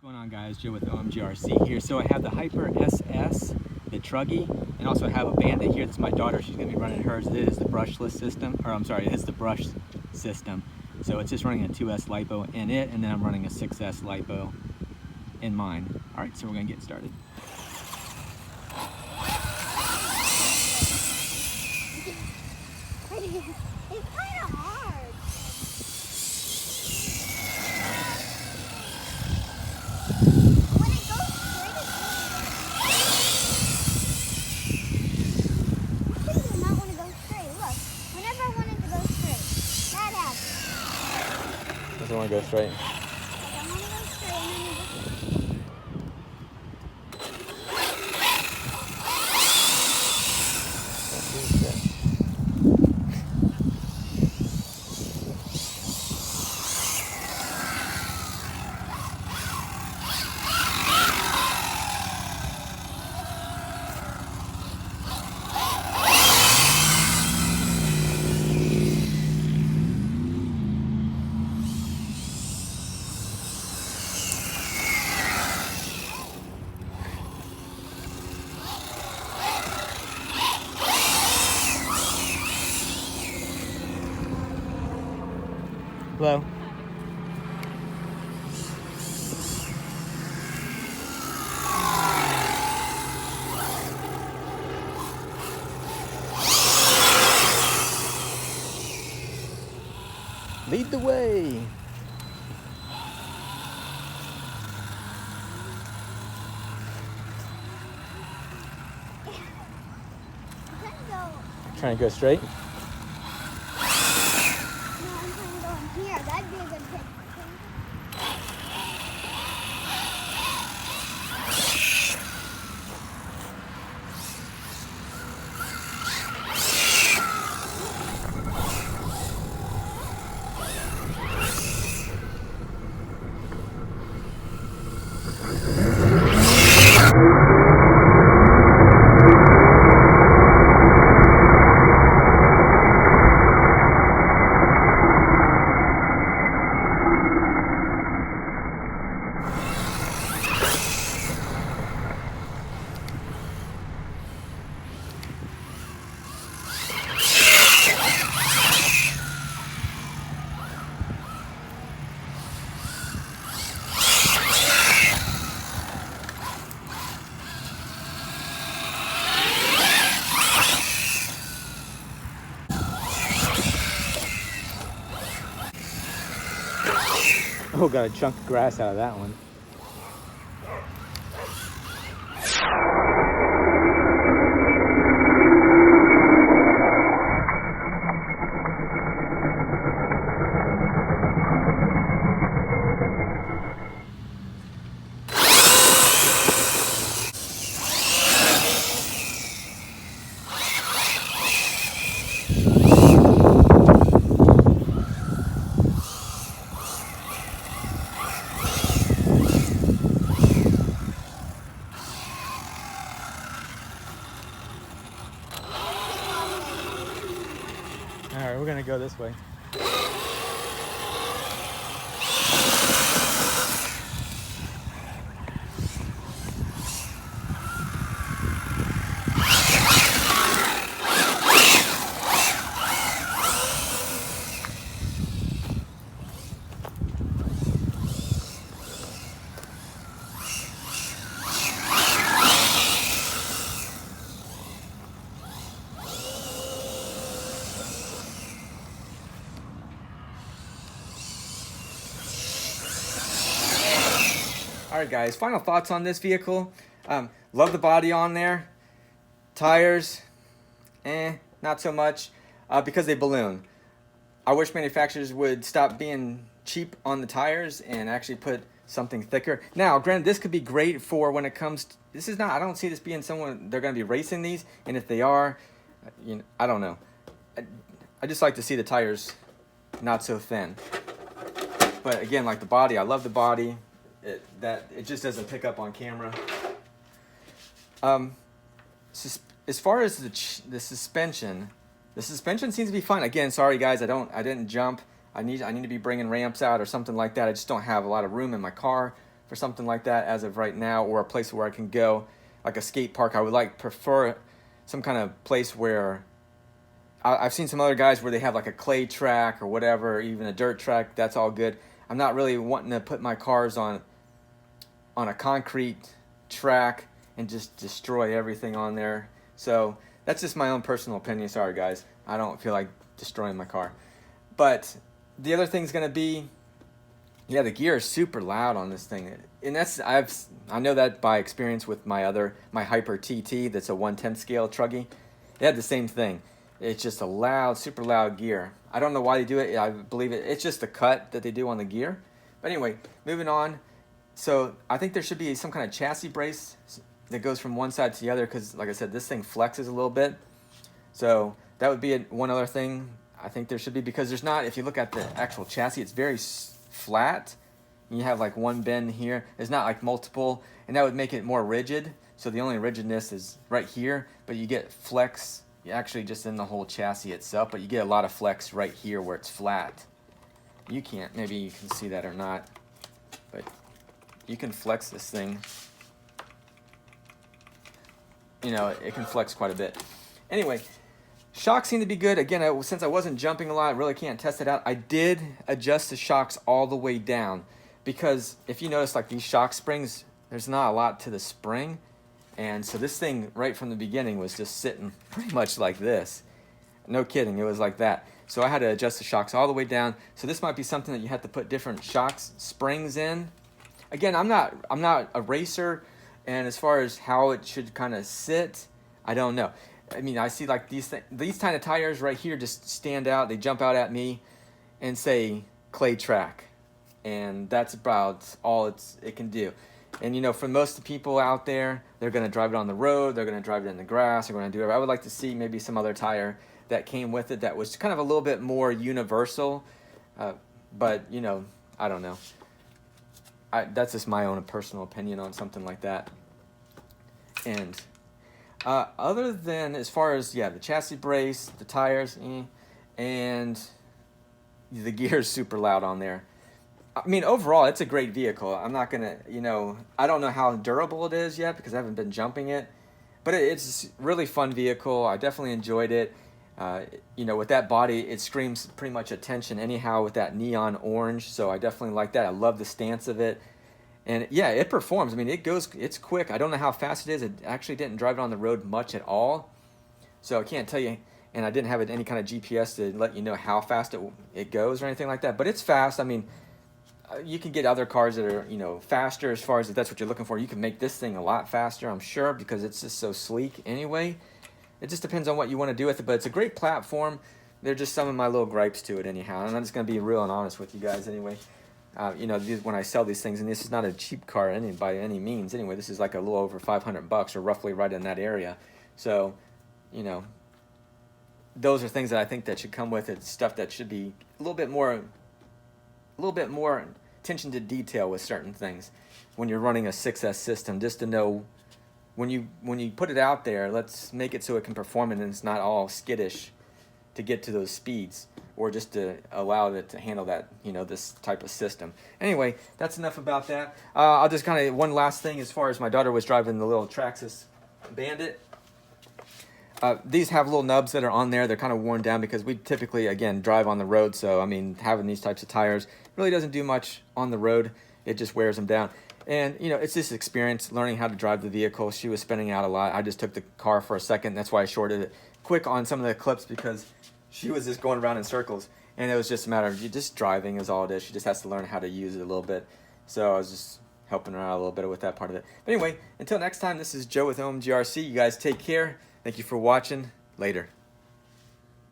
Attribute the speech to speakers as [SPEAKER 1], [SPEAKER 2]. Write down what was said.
[SPEAKER 1] What's going on, guys? Joe with OMGRC here. So I have the Hyper SS, the Truggy, and also have a Bandit here. This is my daughter. She's going to be running hers. It is the brushless system, or I'm sorry, it's the brush system. So it's just running a 2S LiPo in it, and then I'm running a 6S LiPo in mine. All right, so we're going to get started.
[SPEAKER 2] It's kind of hard. When it goes straight, it's really not want to go straight. Look, whenever I wanted to go straight, that happened.
[SPEAKER 1] Doesn't want to go straight.
[SPEAKER 2] Like I want to go straight, and then it just...
[SPEAKER 1] Hello. Lead the way. Trying to go straight.
[SPEAKER 2] No, I'm trying to go in here. That'd be a good pick.
[SPEAKER 1] Oh, got a chunk of grass out of that one. All right, we're gonna go this way. Alright guys, final thoughts on this vehicle. Love the body on there. Tires, not so much, because they balloon. I wish manufacturers would stop being cheap on the tires and actually put something thicker. Now, granted, this could be great for when it comes to, this is not, I don't see this being someone, they're going to be racing these, and if they are, you know, I don't know. I just like to see the tires not so thin. But again, like the body, I love the body. It just doesn't pick up on camera. As far as the suspension seems to be fine. Again, sorry guys, I didn't jump. I need to be bringing ramps out or something like that. I just don't have a lot of room in my car for something like that as of right now, or a place where I can go, like a skate park. I would prefer some kind of place where I've seen some other guys where they have like a clay track or whatever, or even a dirt track. That's all good. I'm not really wanting to put my cars on a concrete track and just destroy everything on there. So that's just my own personal opinion. Sorry guys, I don't feel like destroying my car. But the other thing's gonna be, yeah, the gear is super loud on this thing, and I know that by experience with my Hyper TT. That's a 1/10 scale Truggy. It had the same thing. It's just a loud, super loud gear. I don't know why they do it. I believe it's just the cut that they do on the gear. But anyway, moving on. So I think there should be some kind of chassis brace that goes from one side to the other, because like I said, this thing flexes a little bit. So that would be one other thing I think there should be, because there's not, if you look at the actual chassis, it's very flat. You have like one bend here. It's not like multiple, and that would make it more rigid. So the only rigidness is right here, but you get flex actually just in the whole chassis itself, but you get a lot of flex right here where it's flat. You can't, maybe you can see that or not, but you can flex this thing. You know, it can flex quite a bit. Anyway, shocks seem to be good. Again, since I wasn't jumping a lot, I really can't test it out. I did adjust the shocks all the way down, because if you notice, like these shock springs, there's not a lot to the spring. And so this thing right from the beginning was just sitting pretty much like this. No kidding, it was like that. So I had to adjust the shocks all the way down. So this might be something that you have to put different shocks, springs in. Again, I'm not a racer, and as far as how it should kind of sit, I don't know. I mean, I see like these kind of tires right here just stand out. They jump out at me and say clay track, and that's about all it can do. And you know, for most of the people out there, they're going to drive it on the road, they're going to drive it in the grass, they're going to do it. I would like to see maybe some other tire that came with it that was kind of a little bit more universal. But you know, I don't know. That's just my own personal opinion on something like that. And other than, as far as, yeah, the chassis brace, the tires, and the gear is super loud on there. I mean, overall, it's a great vehicle. I'm not going to, you know, I don't know how durable it is yet because I haven't been jumping it. But it's a really fun vehicle. I definitely enjoyed it. You know, with that body, it screams pretty much attention anyhow with that neon orange. So I definitely like that. I love the stance of it. And yeah, it performs. I mean, it's quick. I don't know how fast it is. It actually didn't drive it on the road much at all. So I can't tell you. And I didn't have any kind of GPS to let you know how fast it goes or anything like that. But it's fast. I mean, you can get other cars that are, you know, faster as far as if that's what you're looking for. You can make this thing a lot faster, I'm sure, because it's just so sleek anyway. It just depends on what you want to do with it, but it's a great platform. They're just some of my little gripes to it anyhow, and I'm just going to be real and honest with you guys anyway. You know, when I sell these things, and this is not a cheap car by any means anyway. This is like a little over $500 or roughly right in that area. So, you know, those are things that I think that should come with it, stuff that should be a little bit more attention to detail with certain things when you're running a 6S system, just to know when you put it out there, let's make it so it can perform and it's not all skittish to get to those speeds, or just to allow it to handle that, you know, this type of system. Anyway, that's enough about that. I'll just kind of, one last thing, as far as my daughter was driving the little Traxxas Bandit. These have little nubs that are on there. They're kind of worn down because we typically, again, drive on the road. So, I mean, having these types of tires really doesn't do much on the road. It just wears them down. And, you know, it's just experience learning how to drive the vehicle. She was spinning out a lot. I just took the car for a second. That's why I shorted it quick on some of the clips, because she was just going around in circles. And it was just a matter of just driving is all it is. She just has to learn how to use it a little bit. So I was just helping her out a little bit with that part of it. But anyway, until next time, this is Joe with OMGRC. You guys take care. Thank you for watching. Later.